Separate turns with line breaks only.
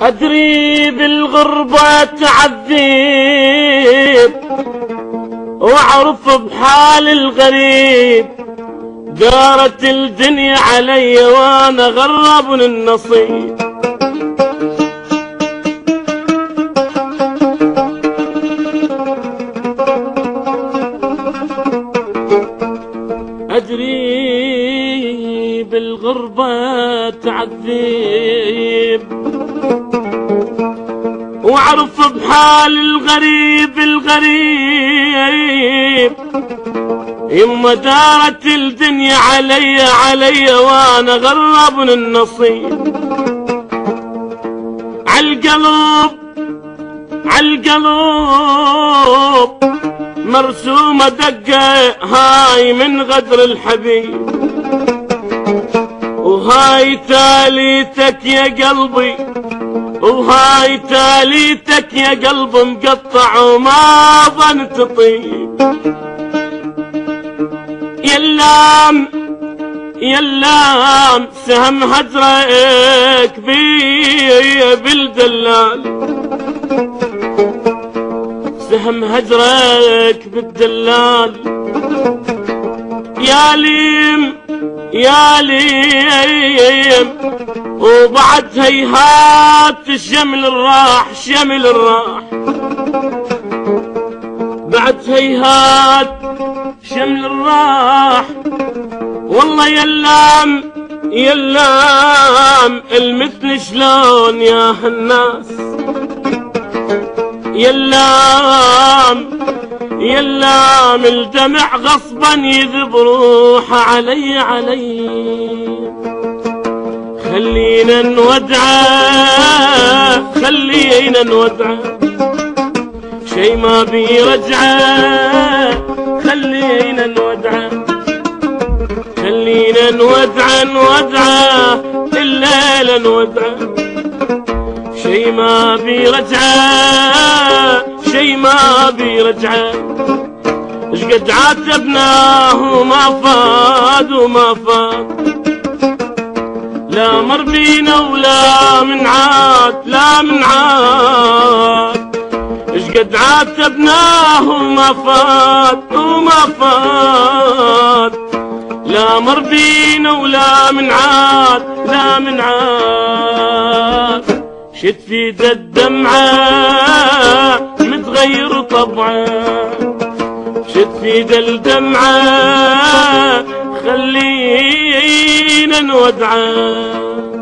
أدري بالغربة تعذب وأعرف بحال الغريب، دارت الدنيا علي وأنا غرب النصيب. أدري بالغربة تعذب وأعرف بحال الغريب يما دارت الدنيا علي وأنا غرب النصيب. عالقلب مرسومة دقة هاي من غدر الحبيب، وهاي تاليتك يا قلبي، وهاي تاليتك يا قلب مقطع وما ظن تطيب. يلام سهم هجرك بي بالدلال، سهم هجرك بالدلال. يا ليم وبعد هيهات شمل الراح، بعد هيهات شمل الراح. والله يلام المثل شلون يا هالناس، يلام الدمع غصبا يذب روحه علي. خلينا نودعه شي ما بيرجعه، خلينا نودعه الليلة نودعه شي ما بيرجعه. اشقد عاتبناه وما فاد، لا مر بينا ولا من عاد، اشقد عاتبناه وما فاد، لا مر بينا ولا من عاد. شد في الدمعة متغير طبعه، شد في الدمعة خلينا نودعه.